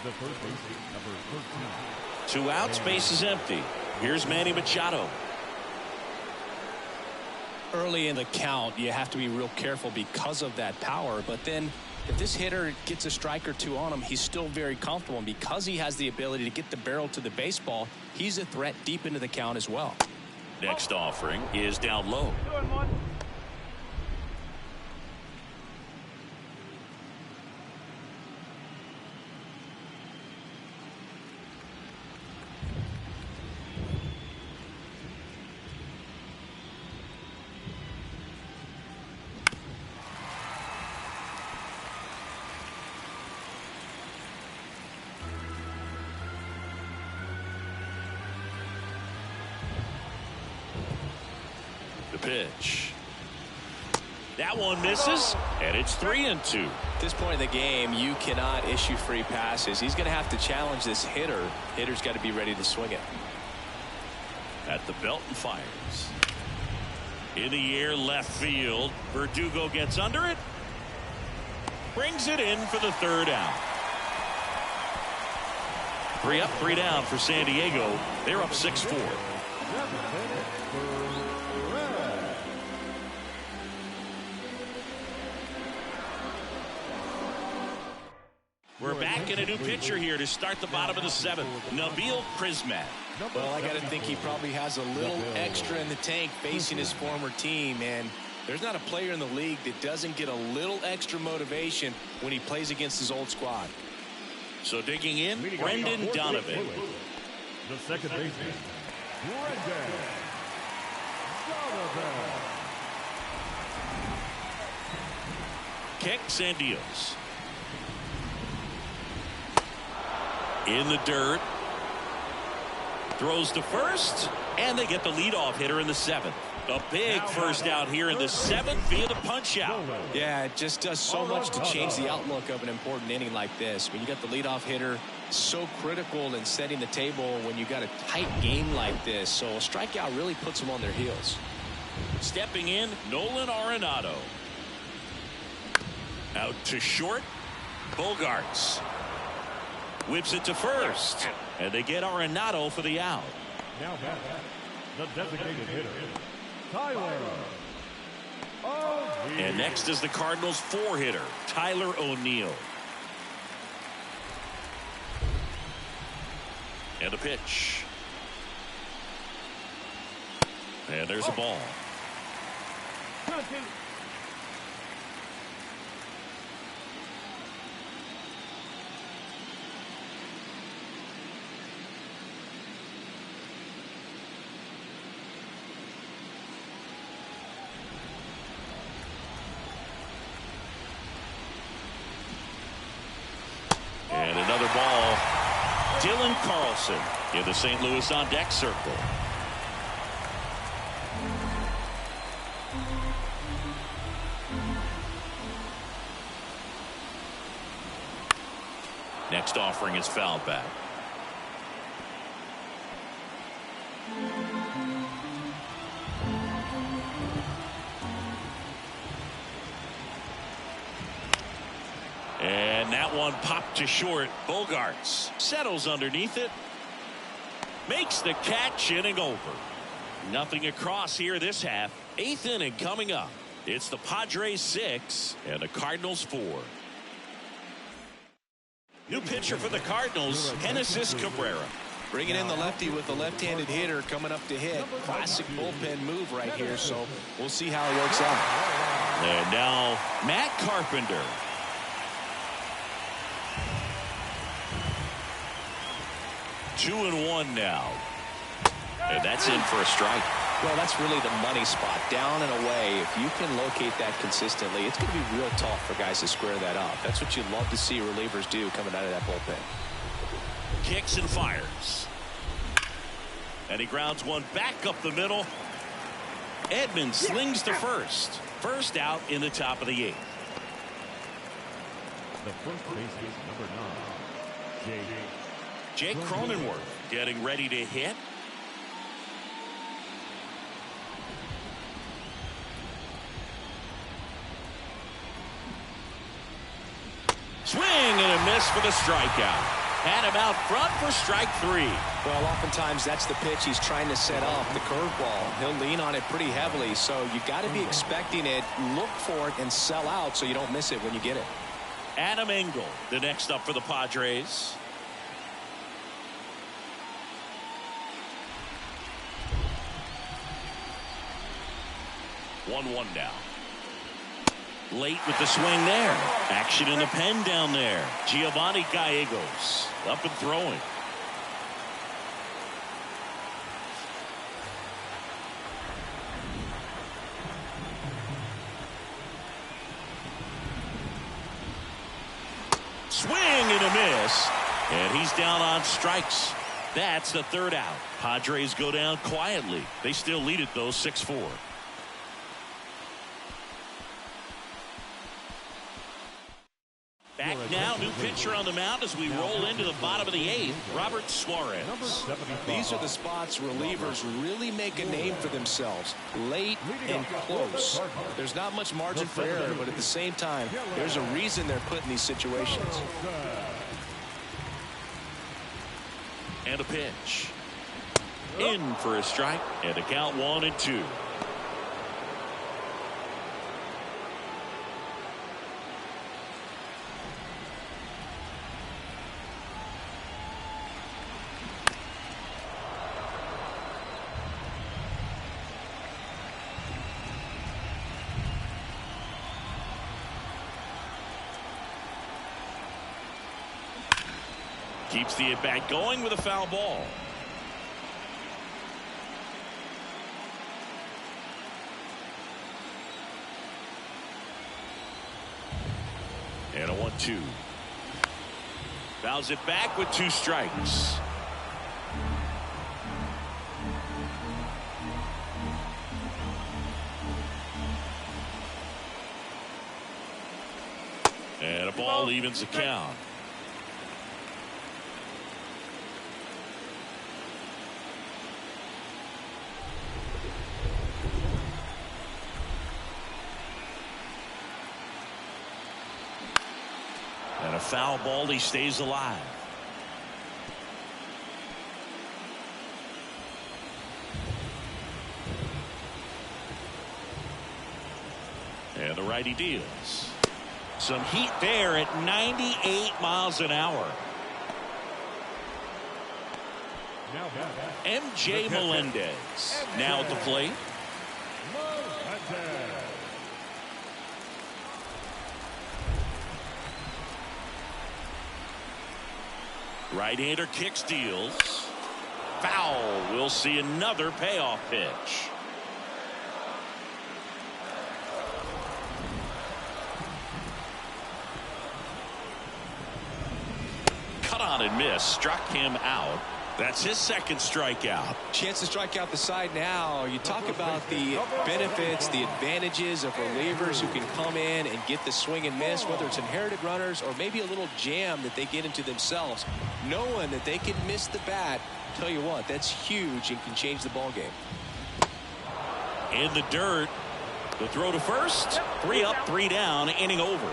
S1: The first baseman, number 13.
S2: 2 outs, base is empty. Here's Manny Machado.
S3: Early in the count, you have to be real careful because of that power, but then if this hitter gets a strike or 2 on him, he's still very comfortable. And because he has the ability to get the barrel to the baseball, he's a threat deep into the count as well.
S2: Next offering is down low. The pitch. That one misses, and it's 3-2.
S3: At this point in the game, you cannot issue free passes. He's going to have to challenge this hitter. Hitter's got to be ready to swing it.
S2: At the belt and fires. In the air, left field. Verdugo gets under it. Brings it in for the third out. 3 up, 3 down for San Diego. They're up 6-4. We're back in a new pitcher here to start the bottom of the 7th. Nabil Prismat.
S3: Well, I got to think he probably has a little extra in the tank facing his former team, and there's not a player in the league that doesn't get a little extra motivation when he plays against his old squad.
S2: So digging in, Brendan Donovan.
S1: The second baseman, Brendan Donovan.
S2: Kicks and deals. In the dirt. Throws to first, and they get the leadoff hitter in the 7th. A big first out here in the 7th via the punch out.
S3: Yeah, it just does so much to change the outlook of an important inning like this. When you got the leadoff hitter, so critical in setting the table when you got a tight game like this. So a strikeout really puts them on their heels.
S2: Stepping in, Nolan Arenado. Out to short, Bogarts. Whips it to first, and they get Arenado for the out.
S1: Now back, the designated hitter, Tyler O'Neill.
S2: And next is the Cardinals' 4-hitter, Tyler O'Neill. And a pitch. And there's a ball. And another ball. Dylan Carlson in the St. Louis on deck circle. Next offering is fouled back. And that one popped to short. Bogarts settles underneath it. Makes the catch, inning over. Nothing across here this half. 8th inning coming up. It's the Padres 6 and the Cardinals 4. New pitcher for the Cardinals, Genesis Cabrera.
S3: Bringing in the lefty with the left-handed hitter coming up to hit. Classic bullpen move right here, so we'll see how it works out.
S2: And now Matt Carpenter. Two and one now. And that's in for a strike.
S3: Well, that's really the money spot. Down and away. If you can locate that consistently, it's going to be real tough for guys to square that up. That's what you'd love to see relievers do coming out of that bullpen.
S2: Kicks and fires. And he grounds one back up the middle. Edman slings to first. First out in the top of the 8th.
S1: The first baseman, number 9,
S2: Jake Cronenworth getting ready to hit. Swing and a miss for the strikeout. Had him out front for strike 3.
S3: Well, oftentimes that's the pitch he's trying to set up, the curveball. He'll lean on it pretty heavily, so you got to be expecting it, look for it, and sell out so you don't miss it when you get it.
S2: Adam Engel, the next up for the Padres. One now. Late with the swing there. Action in the pen down there. Giovanni Gallegos up and throwing. Swing and a miss. And he's down on strikes. That's the third out. Padres go down quietly. They still lead it though 6-4. Back now, new pitcher on the mound as we roll into the bottom of the 8th, Robert Suarez.
S3: These are the spots relievers really make a name for themselves. Late and close. There's not much margin for error, but at the same time, there's a reason they're put in these situations.
S2: And a pitch. In for a strike, and a count 1-2. Keeps the at-bat going with a foul ball. And a 1-2. Fouls it back with 2 strikes. And a ball evens the count. And a foul ball, he stays alive. And the righty deals. Some heat there at 98 miles an hour. MJ Melendez now at the plate. Right-hander kicks, deals. Foul. We'll see another payoff pitch. Cut on and miss. Struck him out. That's his second strikeout.
S3: Chance to strike out the side now. You talk about the benefits, the advantages of relievers who can come in and get the swing and miss, whether it's inherited runners or maybe a little jam that they get into themselves. Knowing that they can miss the bat, tell you what, that's huge and can change the ball game.
S2: In the dirt. The throw to first. 3 up, 3 down, inning over.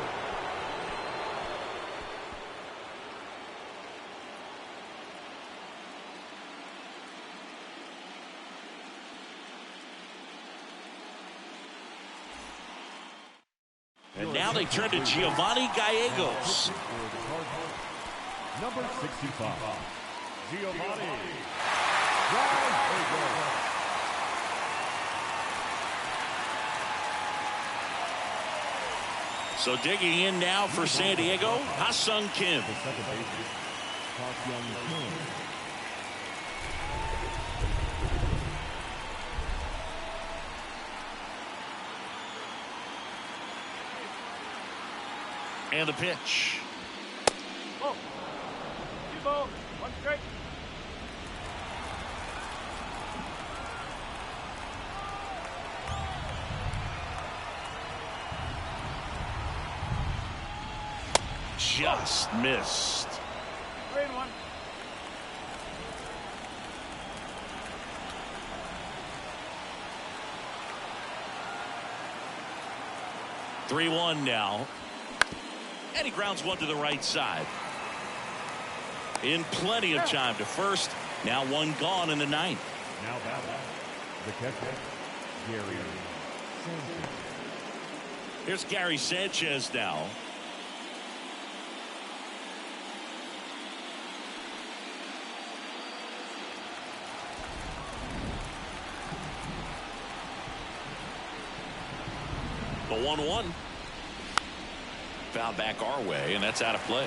S2: And now they turn to Giovanni Gallegos.
S1: Number 65, Giovanni Gallegos.
S2: So digging in now for San Diego, Ha-Sung Kim. And the pitch.
S1: Oh. 2 balls, 1 strike.
S2: Just missed.
S1: 3-1.
S2: Three-1 now. And he grounds one to the right side. In plenty of time to first. Now 1 gone in the 9th.
S1: Now batting the catcher, Gary Sanchez.
S2: Here's Gary Sanchez now. The 1-1. Foul back our way, and that's out of play.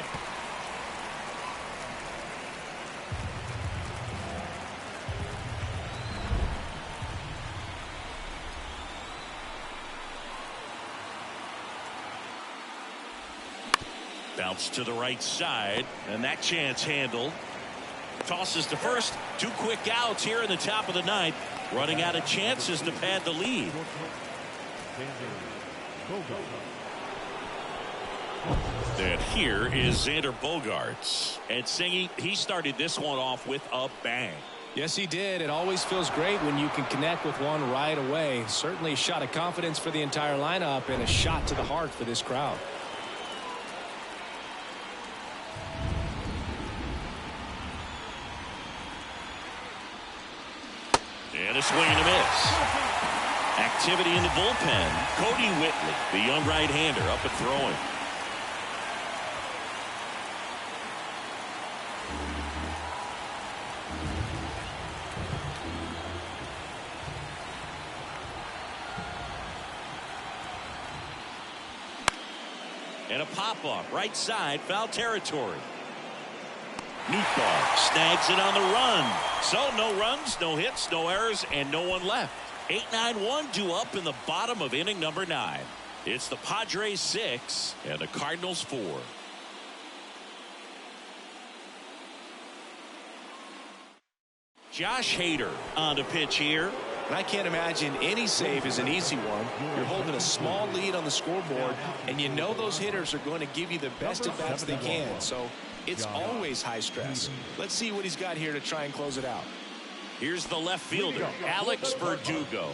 S2: Bounce to the right side, and that chance handled. Tosses to first. 2 quick outs here in the top of the 9th. Running out of chances to pad the lead. And here is Xander Bogaerts. And Singy, he started this one off with a bang.
S3: Yes, he did. It always feels great when you can connect with one right away. Certainly a shot of confidence for the entire lineup and a shot to the heart for this crowd.
S2: And a swing and a miss. Activity in the bullpen. Cody Whitley, the young right-hander, up and throwing. And a pop-up, right side, foul territory. Nootbaar snags it on the run. So no runs, no hits, no errors, and no one left. 8-9-1 due up in the bottom of inning number 9. It's the Padres 6 and the Cardinals 4. Josh Hader on the pitch here.
S3: And I can't imagine any save is an easy one. You're holding a small lead on the scoreboard, and you know those hitters are going to give you the best at bats they can. So it's always high stress. Let's see what he's got here to try and close it out.
S2: Here's the left fielder, Alex Verdugo.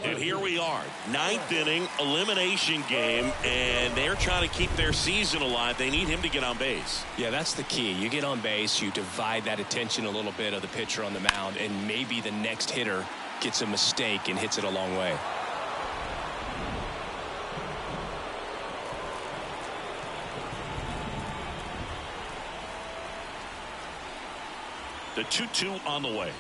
S2: And here we are, 9th inning elimination game, and they're trying to keep their season alive. They need him to get on base.
S3: Yeah, that's the key. You get on base, you divide that attention a little bit of the pitcher on the mound, and maybe the next hitter gets a mistake and hits it a long way.
S2: The 2-2 on the way.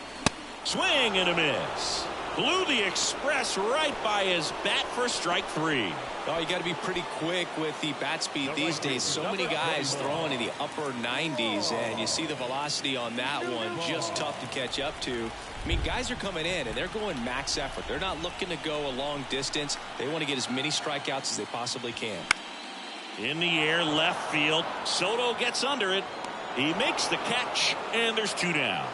S2: Swing and a miss. Blew the express right by his bat for strike 3.
S3: Oh, you got to be pretty quick with the bat speed these days. So many guys throwing in the upper 90s, and you see the velocity on that one, just tough to catch up to. I mean, guys are coming in, and they're going max effort. They're not looking to go a long distance. They want to get as many strikeouts as they possibly can.
S2: In the air, left field. Soto gets under it. He makes the catch, and there's 2 down.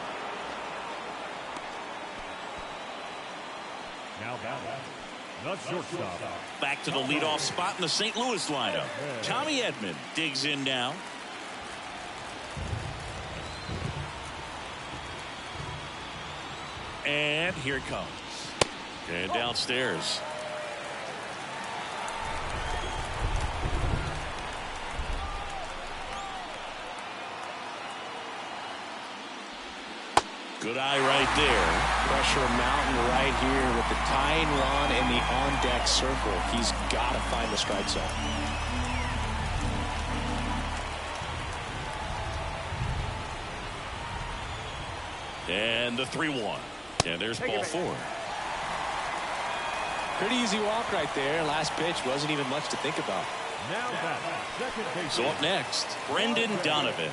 S1: Now the shortstop.
S2: Back to the leadoff spot in the St. Louis lineup. Tommy Edman digs in now. And here it comes. And downstairs. Good eye right there.
S3: Pressure mountain right here with the tying run and the on-deck circle. He's got to find the strike zone.
S2: And the 3-1. And there's ball 4.
S3: Pretty easy walk right there. Last pitch wasn't even much to think about.
S1: Now second base.
S2: So up next, Brendan Donovan.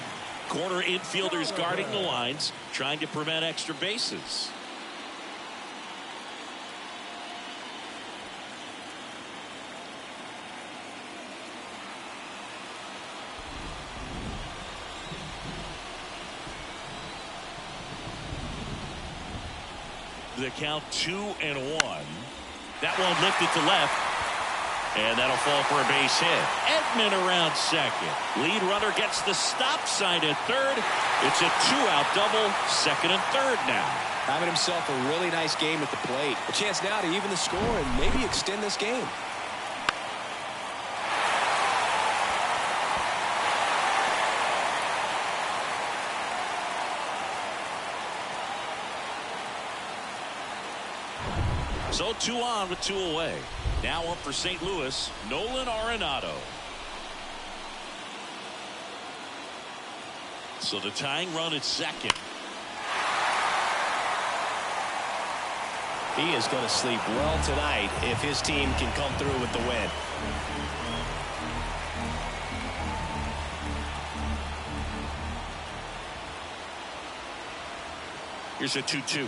S2: Corner infielders guarding the lines, trying to prevent extra bases. The count 2-1. That one lifted to left. And that'll fall for a base hit. Edman around second. Lead runner gets the stop sign at third. It's a 2-out double, second and third now.
S3: Having himself a really nice game at the plate. A chance now to even the score and maybe extend this game.
S2: So 2 on with 2 away. Now up for St. Louis, Nolan Arenado. So the tying run at second.
S3: He is going to sleep well tonight if his team can come through with the win.
S2: Here's a 2-2.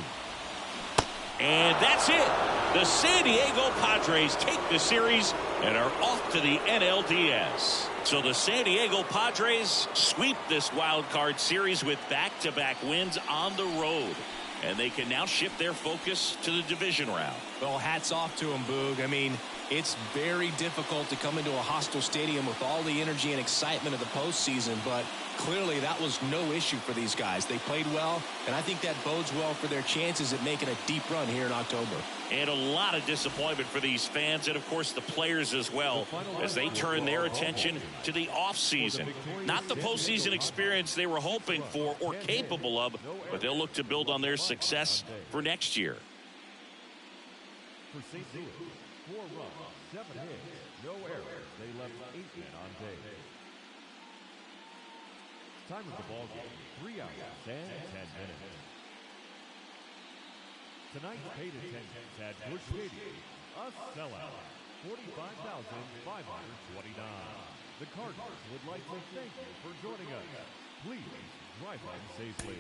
S2: And that's it. The San Diego Padres take the series and are off to the NLDS. So the San Diego Padres sweep this wild card series with back-to-back wins on the road. And they can now shift their focus to the division round.
S3: Well, hats off to him, Boog. I mean, it's very difficult to come into a hostile stadium with all the energy and excitement of the postseason, but clearly that was no issue for these guys. They played well, and I think that bodes well for their chances at making a deep run here in October.
S2: And a lot of disappointment for these fans and, of course, the players as well as they turn their attention to the offseason. Not the postseason experience they were hoping for or capable of, but they'll look to build on their success for next year.
S1: For St. Louis, 4 runs, 7 hits, no errors. They left 8 men on base. Time of the ball game, 3 hours and 10 minutes. Tonight's paid attendance at Busch Stadium, a sellout, 45,529. The Cardinals would like to thank you for joining us. Please drive home safely.